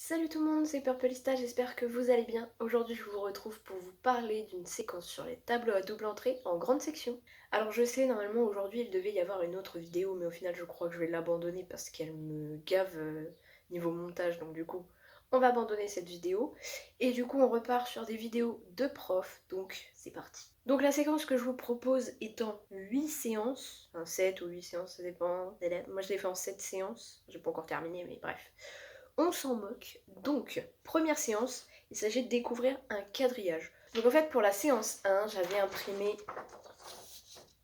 Salut tout le monde, c'est Purplista, j'espère que vous allez bien. Aujourd'hui je vous retrouve pour vous parler d'une séquence sur les tableaux à double entrée en grande section. Alors je sais, normalement aujourd'hui il devait y avoir une autre vidéo, mais au final je crois que je vais l'abandonner parce qu'elle me gave niveau montage, donc du coup on va abandonner cette vidéo. Et du coup on repart sur des vidéos de profs, donc c'est parti. Donc la séquence que je vous propose est en 8 séances, enfin 7 ou 8 séances, ça dépend des lettres. Moi je l'ai fait en 7 séances, j'ai pas encore terminé mais bref. On s'en moque. Donc, première séance, il s'agit de découvrir un quadrillage. Donc en fait, pour la séance 1, j'avais imprimé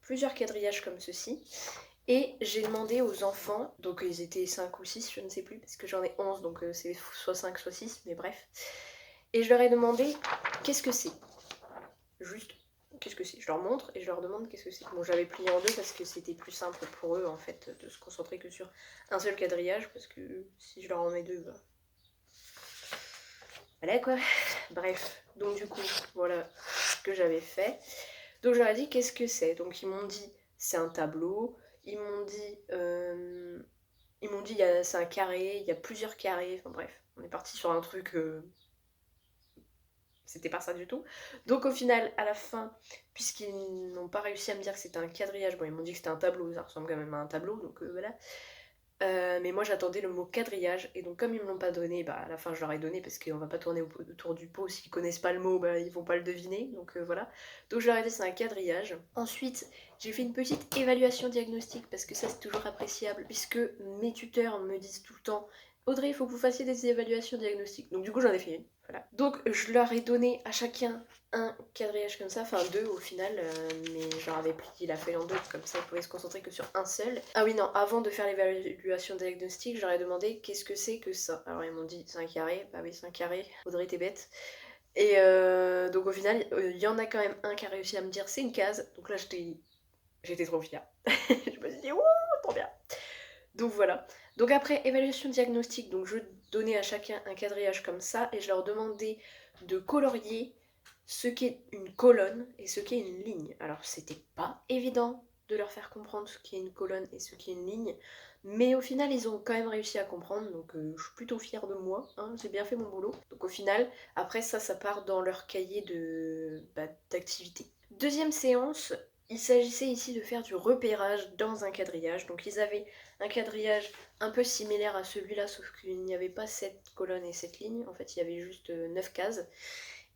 plusieurs quadrillages comme ceci. Et j'ai demandé aux enfants, donc ils étaient 5 ou 6, je ne sais plus, parce que j'en ai 11, donc c'est soit 5, soit 6, mais bref. Et je leur ai demandé qu'est-ce que c'est. Juste, qu'est-ce que c'est. Je leur montre et je leur demande qu'est-ce que c'est. Bon, j'avais plié en deux parce que c'était plus simple pour eux, en fait, de se concentrer que sur un seul quadrillage, parce que si je leur en mets deux, bah, voilà quoi. Bref, donc du coup, voilà ce que j'avais fait. Donc j'aurais dit qu'est-ce que c'est. Donc ils m'ont dit c'est un tableau. Ils m'ont dit c'est un carré. Il y a plusieurs carrés. Enfin bref, on est parti sur un truc. C'était pas ça du tout. Donc au final, à la fin, puisqu'ils n'ont pas réussi à me dire que c'était un quadrillage, bon ils m'ont dit que c'était un tableau, ça ressemble quand même à un tableau, donc voilà. Mais moi j'attendais le mot quadrillage et donc comme ils me l'ont pas donné, bah à la fin je leur ai donné parce qu'on va pas tourner autour du pot, s'ils connaissent pas le mot, bah ils vont pas le deviner, donc voilà. Donc je leur ai dit c'est un quadrillage. Ensuite j'ai fait une petite évaluation diagnostique parce que ça c'est toujours appréciable puisque mes tuteurs me disent tout le temps Audrey il faut que vous fassiez des évaluations diagnostiques. Donc du coup j'en ai fait une, voilà. Donc je leur ai donné à chacun un quadrillage comme ça, enfin deux au final, mais je leur avais plié la feuille en deux, comme ça ils pouvaient se concentrer que sur un seul. Ah oui non, avant de faire l'évaluation diagnostique, je leur ai demandé qu'est-ce que c'est que ça. Alors ils m'ont dit c'est un carré, bah oui c'est un carré, Audrey t'es bête. Et donc au final, il y en a quand même un qui a réussi à me dire c'est une case, donc là j'étais trop fière. Je me suis dit, ouh, trop bien. Donc voilà. Donc après évaluation diagnostique, donc je donnais à chacun un quadrillage comme ça et je leur demandais de colorier ce qu'est une colonne et ce qu'est une ligne. Alors c'était pas évident de leur faire comprendre ce qu'est une colonne et ce qu'est une ligne, mais au final ils ont quand même réussi à comprendre, donc je suis plutôt fière de moi, hein, j'ai bien fait mon boulot. Donc au final, après ça part dans leur cahier d'activité. Deuxième séance, il s'agissait ici de faire du repérage dans un quadrillage. Donc ils avaient un quadrillage un peu similaire à celui-là, sauf qu'il n'y avait pas cette colonne et cette ligne. En fait, il y avait juste 9 cases.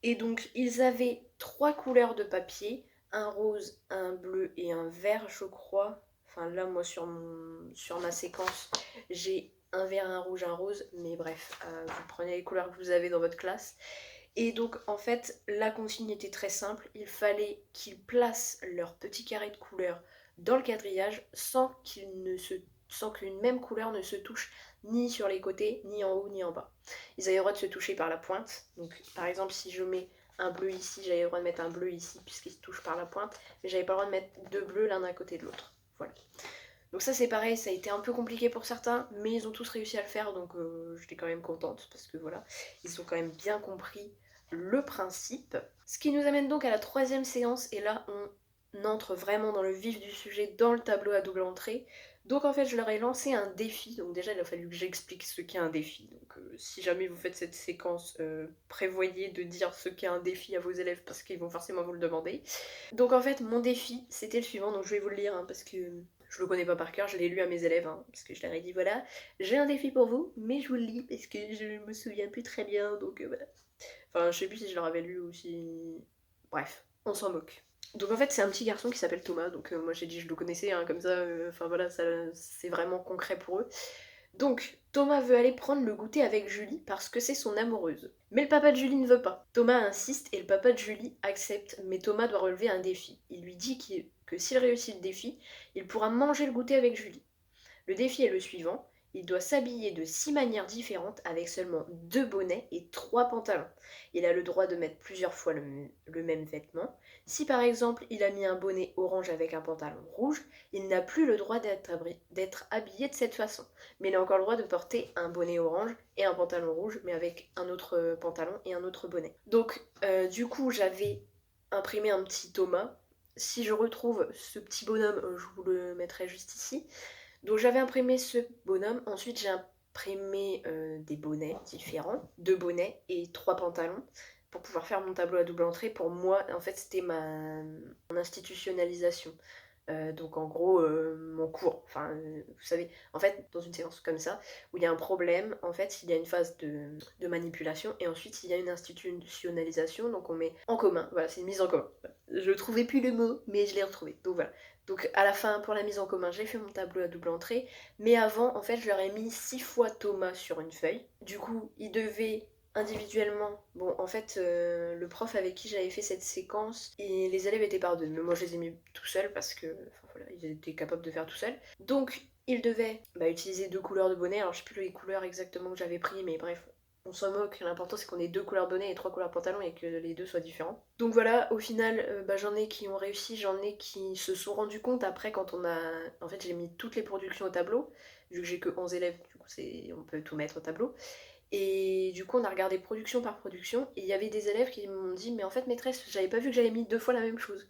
Et donc ils avaient 3 couleurs de papier, un rose, un bleu et un vert, je crois. Enfin là, moi sur ma séquence, j'ai un vert, un rouge, un rose. Mais bref, vous prenez les couleurs que vous avez dans votre classe. Et donc en fait, la consigne était très simple. Il fallait qu'ils placent leur petit carré de couleurs dans le quadrillage sans qu'une même couleur ne se touche ni sur les côtés, ni en haut, ni en bas. Ils avaient le droit de se toucher par la pointe. Donc par exemple, si je mets un bleu ici, j'avais le droit de mettre un bleu ici puisqu'il se touche par la pointe, mais j'avais pas le droit de mettre deux bleus l'un d'un côté de l'autre. Voilà. Donc ça c'est pareil, ça a été un peu compliqué pour certains, mais ils ont tous réussi à le faire, donc j'étais quand même contente parce que voilà, ils ont quand même bien compris le principe. Ce qui nous amène donc à la troisième séance, et là on entre vraiment dans le vif du sujet, dans le tableau à double entrée. Donc en fait je leur ai lancé un défi, donc déjà il a fallu que j'explique ce qu'est un défi. Donc si jamais vous faites cette séquence, prévoyez de dire ce qu'est un défi à vos élèves parce qu'ils vont forcément vous le demander. Donc en fait mon défi c'était le suivant, donc je vais vous le lire hein, parce que je le connais pas par cœur, je l'ai lu à mes élèves, hein, parce que je leur ai dit voilà, j'ai un défi pour vous, mais je vous le lis parce que je me souviens plus très bien, donc voilà. Enfin, je sais plus si je leur avais lu ou si... Bref, on s'en moque. Donc en fait, c'est un petit garçon qui s'appelle Thomas, donc moi j'ai dit je le connaissais, hein, comme ça, enfin voilà, ça, c'est vraiment concret pour eux. Donc, Thomas veut aller prendre le goûter avec Julie parce que c'est son amoureuse. Mais le papa de Julie ne veut pas. Thomas insiste et le papa de Julie accepte, mais Thomas doit relever un défi. Il lui dit que s'il réussit le défi, il pourra manger le goûter avec Julie. Le défi est le suivant. Il doit s'habiller de 6 manières différentes avec seulement 2 bonnets et 3 pantalons. Il a le droit de mettre plusieurs fois le même vêtement. Si par exemple il a mis un bonnet orange avec un pantalon rouge, il n'a plus le droit d'être habillé de cette façon. Mais il a encore le droit de porter un bonnet orange et un pantalon rouge, mais avec un autre pantalon et un autre bonnet. Donc du coup j'avais imprimé un petit Thomas. Si je retrouve ce petit bonhomme, je vous le mettrai juste ici. Donc j'avais imprimé ce bonhomme, ensuite j'ai imprimé des bonnets différents, 2 bonnets et 3 pantalons pour pouvoir faire mon tableau à double entrée. Pour moi, en fait, c'était mon institutionnalisation. Donc en gros, mon cours, enfin, vous savez, en fait, dans une séance comme ça, où il y a un problème, en fait, il y a une phase de manipulation et ensuite il y a une institutionnalisation, donc on met en commun, voilà, c'est une mise en commun. Je trouvais plus le mot, mais je l'ai retrouvé, donc voilà. Donc à la fin, pour la mise en commun, j'ai fait mon tableau à double entrée, mais avant, en fait, je leur ai mis 6 fois Thomas sur une feuille. Du coup, ils devaient individuellement, bon, en fait, le prof avec qui j'avais fait cette séquence, et les élèves étaient par deux, mais moi je les ai mis tout seuls parce que, enfin voilà, ils étaient capables de faire tout seuls. Donc, ils devaient utiliser 2 couleurs de bonnet. Alors, je sais plus les couleurs exactement que j'avais pris, mais bref, on s'en moque. L'important, c'est qu'on ait 2 couleurs bonnet et 3 couleurs pantalon et que les deux soient différents. Donc voilà, au final, j'en ai qui ont réussi, j'en ai qui se sont rendus compte après quand on a. En fait, j'ai mis toutes les productions au tableau, vu que j'ai que 11 élèves, du coup, on peut tout mettre au tableau. Et du coup, on a regardé production par production, et il y avait des élèves qui m'ont dit mais en fait maîtresse, j'avais pas vu que j'avais mis 2 fois la même chose.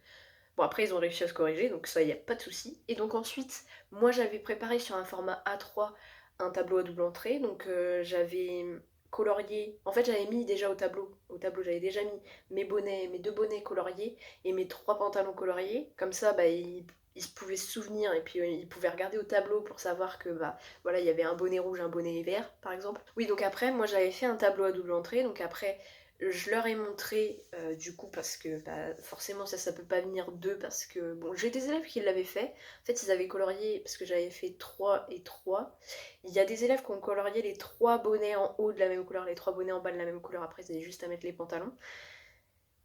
Bon, après ils ont réussi à se corriger, donc ça y a pas de souci. Et donc ensuite, moi j'avais préparé sur un format A3 un tableau à double entrée, donc j'avais colorié, en fait j'avais mis déjà au tableau j'avais déjà mis mes bonnets, mes 2 bonnets coloriés et mes 3 pantalons coloriés, comme ça ils pouvaient se souvenir et puis ils pouvaient regarder au tableau pour savoir que voilà, il y avait un bonnet rouge, un bonnet vert par exemple. Oui, donc après moi j'avais fait un tableau à double entrée, donc après je leur ai montré du coup parce que forcément ça peut pas venir d'eux parce que bon, j'ai des élèves qui l'avaient fait. En fait, ils avaient colorié parce que j'avais fait 3 et 3. Il y a des élèves qui ont colorié les 3 bonnets en haut de la même couleur, les 3 bonnets en bas de la même couleur. Après, ils avaient juste à mettre les pantalons.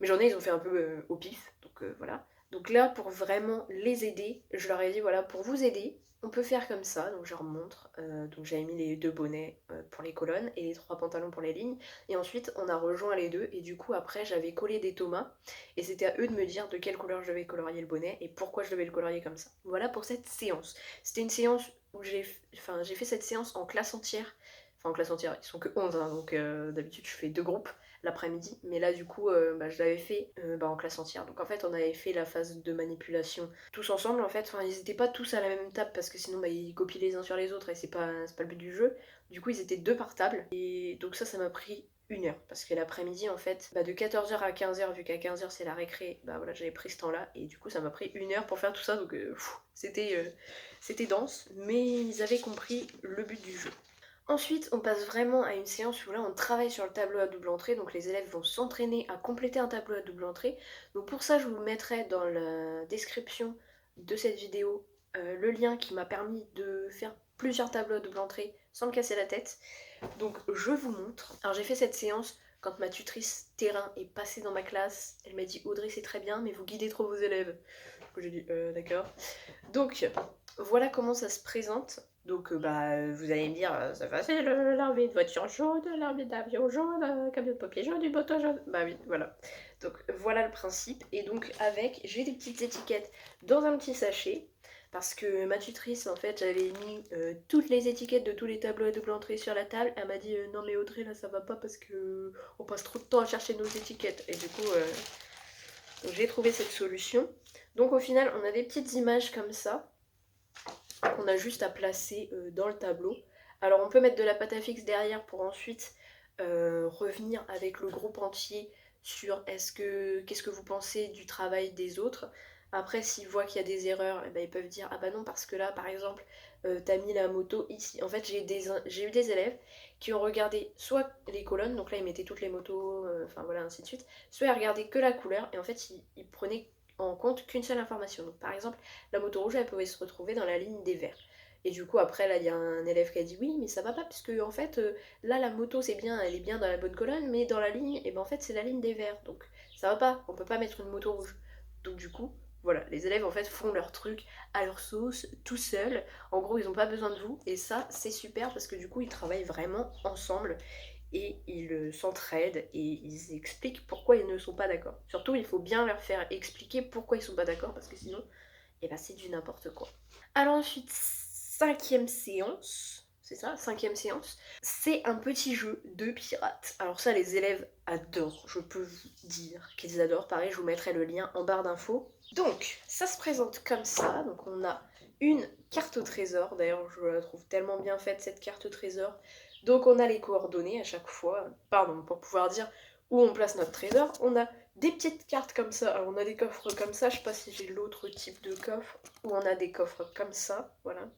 Mais j'en ai, ils ont fait un peu au pif, donc voilà. Donc là, pour vraiment les aider, je leur ai dit voilà, pour vous aider, on peut faire comme ça. Donc je leur montre. Donc j'avais mis les 2 bonnets pour les colonnes et les 3 pantalons pour les lignes. Et ensuite, on a rejoint les deux. Et du coup, après, j'avais collé des tomas. Et c'était à eux de me dire de quelle couleur je devais colorier le bonnet et pourquoi je devais le colorier comme ça. Voilà pour cette séance. C'était une séance où j'ai fait cette séance en classe entière. Enfin, en classe entière, ils sont que 11, hein, donc d'habitude, je fais 2 groupes l'après-midi. Mais là, du coup, je l'avais fait en classe entière. Donc en fait, on avait fait la phase de manipulation tous ensemble. En fait, enfin, ils n'étaient pas tous à la même table parce que sinon, ils copient les uns sur les autres et c'est pas le but du jeu. Du coup, ils étaient 2 par table. Et donc ça m'a pris 1 heure. Parce que l'après-midi, en fait, de 14h à 15h, vu qu'à 15h c'est la récré, voilà, j'avais pris ce temps-là. Et du coup, ça m'a pris 1 heure pour faire tout ça. Donc c'était dense. Mais ils avaient compris le but du jeu. Ensuite, on passe vraiment à une séance où là, on travaille sur le tableau à double entrée. Donc les élèves vont s'entraîner à compléter un tableau à double entrée. Donc pour ça, je vous mettrai dans la description de cette vidéo le lien qui m'a permis de faire plusieurs tableaux à double entrée sans me casser la tête. Donc je vous montre. Alors j'ai fait cette séance quand ma tutrice terrain est passée dans ma classe. Elle m'a dit Audrey, c'est très bien, mais vous guidez trop vos élèves. Du coup j'ai dit d'accord. Donc voilà comment ça se présente. Donc vous allez me dire, c'est facile, l'armée de voiture jaune, l'armée d'avion jaune, camion de papier jaune, du bateau jaune. Bah oui, voilà. Donc voilà le principe. Et donc avec, j'ai des petites étiquettes dans un petit sachet. Parce que ma tutrice, en fait, j'avais mis toutes les étiquettes de tous les tableaux à double entrée sur la table. Elle m'a dit, non mais Audrey, là ça va pas parce que on passe trop de temps à chercher nos étiquettes. Et du coup, j'ai trouvé cette solution. Donc au final, on a des petites images comme ça qu'on a juste à placer dans le tableau. Alors on peut mettre de la pâte à fixe derrière pour ensuite revenir avec le groupe entier sur qu'est-ce que vous pensez du travail des autres. Après, s'ils voient qu'il y a des erreurs, ils peuvent dire ah bah non parce que là par exemple t'as mis la moto ici. En fait j'ai eu des élèves qui ont regardé soit les colonnes, donc là ils mettaient toutes les motos, enfin voilà ainsi de suite, soit ils regardaient que la couleur et en fait ils prenaient en compte qu'une seule information. Donc par exemple la moto rouge elle pouvait se retrouver dans la ligne des verts. Et du coup après là il y a un élève qui a dit oui mais ça va pas puisque en fait là la moto c'est bien, elle est bien dans la bonne colonne mais dans la ligne et en fait c'est la ligne des verts donc ça va pas, on peut pas mettre une moto rouge. Donc du coup voilà, les élèves en fait font leur truc à leur sauce, tout seuls. En gros, ils n'ont pas besoin de vous. Et ça, c'est super parce que du coup, ils travaillent vraiment ensemble et ils s'entraident et ils expliquent pourquoi ils ne sont pas d'accord. Surtout, il faut bien leur faire expliquer pourquoi ils sont pas d'accord parce que sinon, c'est du n'importe quoi. Alors ensuite, 5e séance. C'est ça, 5e séance. C'est un petit jeu de pirates. Alors ça, les élèves adorent. Je peux vous dire qu'ils adorent. Pareil, je vous mettrai le lien en barre d'infos. Donc, ça se présente comme ça. Donc, on a une carte au trésor. D'ailleurs, je la trouve tellement bien faite cette carte au trésor. Donc on a les coordonnées à chaque fois, pardon, pour pouvoir dire où on place notre trésor. On a des petites cartes comme ça. Alors on a des coffres comme ça, je sais pas si j'ai l'autre type de coffre, où on a des coffres comme ça, voilà.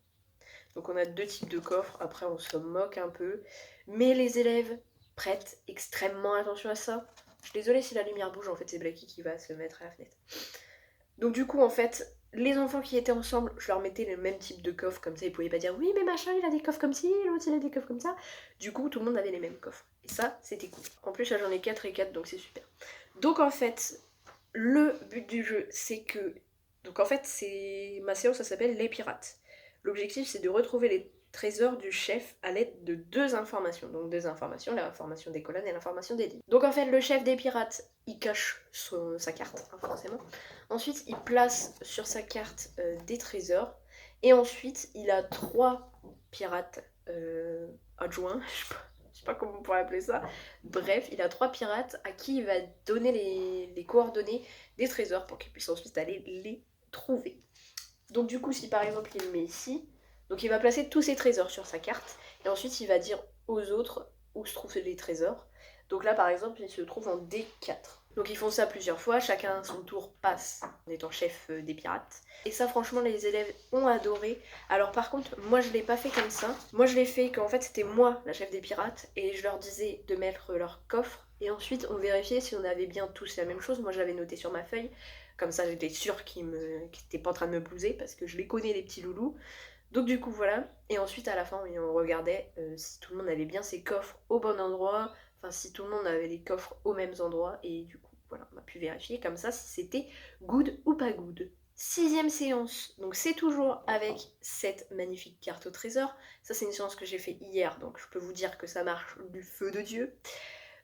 Donc on a deux types de coffres, après on se moque un peu. Mais les élèves prêtent extrêmement attention à ça. Je suis désolée si la lumière bouge, en fait c'est Blacky qui va se mettre à la fenêtre. Donc du coup en fait, les enfants qui étaient ensemble, je leur mettais le même type de coffre, comme ça ils pouvaient pas dire oui mais machin il a des coffres comme ci, l'autre il a des coffres comme ça. Du coup tout le monde avait les mêmes coffres. Et ça c'était cool. En plus là j'en ai 4 et 4 donc c'est super. Donc en fait, le but du jeu c'est que... Donc en fait c'est... Ma séance ça s'appelle les pirates. L'objectif c'est de retrouver les trésors du chef à l'aide de deux informations. Donc deux informations, l'information des colonnes et l'information des lignes. Donc en fait le chef des pirates il cache sa carte, hein, forcément. Ensuite il place sur sa carte des trésors. Et ensuite il a trois pirates adjoints, je sais pas comment on pourrait appeler ça. Bref, il a trois pirates à qui il va donner les coordonnées des trésors pour qu'ils puissent ensuite aller les trouver. Donc du coup, si par exemple il le met ici, donc il va placer tous ses trésors sur sa carte, et ensuite il va dire aux autres où se trouvent les trésors. Donc là par exemple, il se trouve en D4. Donc ils font ça plusieurs fois, chacun à son tour passe en étant chef des pirates. Et ça franchement les élèves ont adoré. Alors par contre, moi je l'ai pas fait comme ça. Moi je l'ai fait qu'en fait c'était moi la chef des pirates, et je leur disais de mettre leur coffre, et ensuite on vérifiait si on avait bien tous la même chose. Moi je l'avais noté sur ma feuille. Comme ça, j'étais sûre qu'ils n'étaient pas en train de me blouser parce que je les connais, les petits loulous. Donc du coup, voilà. Et ensuite, à la fin, on regardait si tout le monde avait bien ses coffres au bon endroit. Enfin, si tout le monde avait les coffres aux mêmes endroits. Et du coup, voilà, on a pu vérifier comme ça si c'était good ou pas good. Sixième séance, donc c'est toujours avec cette magnifique carte au trésor. Ça, c'est une séance que j'ai fait hier, donc je peux vous dire que ça marche du feu de Dieu.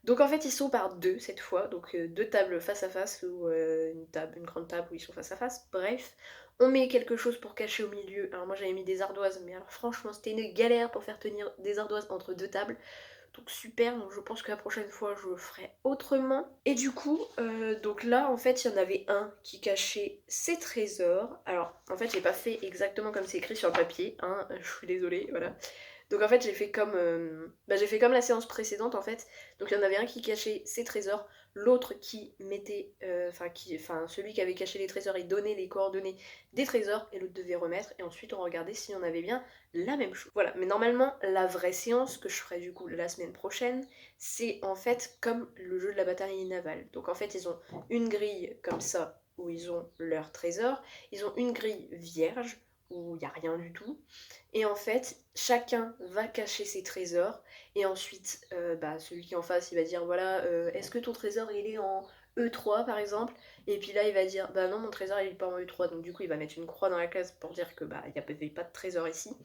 Donc en fait ils sont par deux cette fois, donc deux tables face à face ou une grande table où ils sont face à face, bref. On met quelque chose pour cacher au milieu, alors moi j'avais mis des ardoises, mais alors franchement c'était une galère pour faire tenir des ardoises entre deux tables. Donc super, donc je pense que la prochaine fois je le ferai autrement. Et du coup, donc là en fait il y en avait un qui cachait ses trésors. Alors en fait j'ai pas fait exactement comme c'est écrit sur le papier, hein, je suis désolée, voilà. Donc en fait j'ai fait comme la séance précédente en fait. Donc il y en avait un qui cachait ses trésors, l'autre qui mettait, celui qui avait caché les trésors, il donnait les coordonnées des trésors et l'autre devait remettre. Et ensuite on regardait si on avait bien la même chose. Voilà, mais normalement la vraie séance que je ferai du coup la semaine prochaine, c'est en fait comme le jeu de la bataille navale. Donc en fait ils ont une grille comme ça où ils ont leurs trésors, ils ont une grille vierge où il n'y a rien du tout. Et en fait, chacun va cacher ses trésors. Et ensuite, celui qui est en face, il va dire, voilà, est-ce que ton trésor, il est en E3 par exemple? Et puis là, il va dire, bah non, mon trésor, il est pas en E3. Donc du coup, il va mettre une croix dans la case pour dire que il n'y avait pas de trésor ici.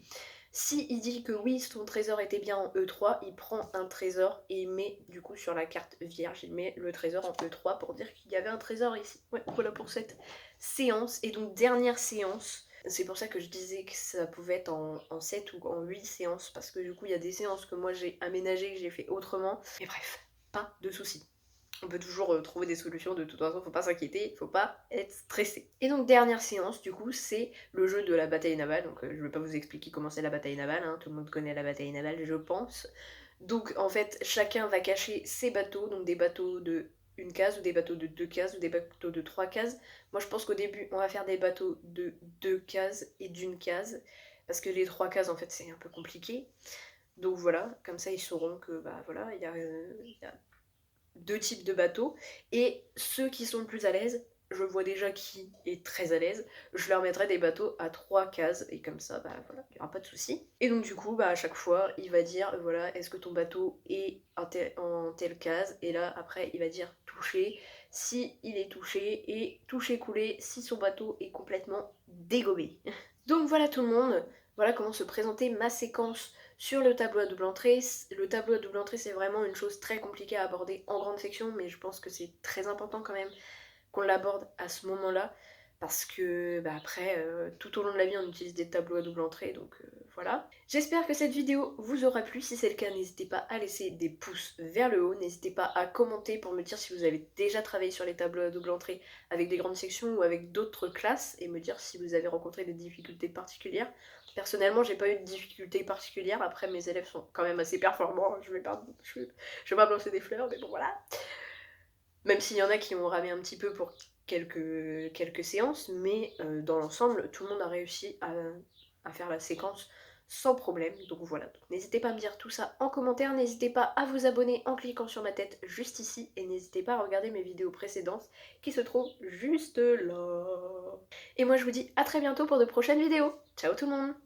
Si il dit que oui, son trésor était bien en E3, il prend un trésor et il met du coup sur la carte vierge, il met le trésor en E3 pour dire qu'il y avait un trésor ici. Ouais, voilà pour cette séance. Et donc dernière séance, c'est pour ça que je disais que ça pouvait être en 7 ou en 8 séances, parce que du coup il y a des séances que moi j'ai aménagées, que j'ai fait autrement. Et bref, pas de soucis. On peut toujours trouver des solutions, de toute façon, faut pas s'inquiéter, faut pas être stressé. Et donc dernière séance, du coup, c'est le jeu de la bataille navale. Donc je vais pas vous expliquer comment c'est la bataille navale, hein. Tout le monde connaît la bataille navale, je pense. Donc en fait, chacun va cacher ses bateaux, donc des bateaux de une case, ou des bateaux de deux cases, ou des bateaux de trois cases. Moi je pense qu'au début, on va faire des bateaux de deux cases et d'une case, parce que les trois cases, en fait, c'est un peu compliqué. Donc voilà, comme ça ils sauront que voilà, il y a deux types de bateaux, et ceux qui sont le plus à l'aise, je vois déjà qui est très à l'aise, je leur mettrai des bateaux à trois cases, et comme ça, voilà, il n'y aura pas de souci. Et donc du coup, à chaque fois, il va dire, voilà, est-ce que ton bateau est en telle case, et là, après, il va dire touché, si il est touché, et touché coulé, si son bateau est complètement dégommé. Donc voilà tout le monde, voilà comment se présenter ma séquence sur le tableau à double entrée. Le tableau à double entrée, c'est vraiment une chose très compliquée à aborder en grande section, mais je pense que c'est très important quand même qu'on l'aborde à ce moment-là, parce que bah, après, tout au long de la vie, on utilise des tableaux à double entrée, donc voilà. J'espère que cette vidéo vous aura plu. Si c'est le cas, n'hésitez pas à laisser des pouces vers le haut, n'hésitez pas à commenter pour me dire si vous avez déjà travaillé sur les tableaux à double entrée avec des grandes sections ou avec d'autres classes, et me dire si vous avez rencontré des difficultés particulières. Personnellement, j'ai pas eu de difficultés particulières, après mes élèves sont quand même assez performants, je vais pas me lancer des fleurs, mais bon voilà. Même s'il y en a qui ont ramé un petit peu pour quelques séances, mais dans l'ensemble, tout le monde a réussi à faire la séquence sans problème. Donc voilà, donc, n'hésitez pas à me dire tout ça en commentaire, n'hésitez pas à vous abonner en cliquant sur ma tête juste ici, et n'hésitez pas à regarder mes vidéos précédentes qui se trouvent juste là. Et moi je vous dis à très bientôt pour de prochaines vidéos. Ciao tout le monde!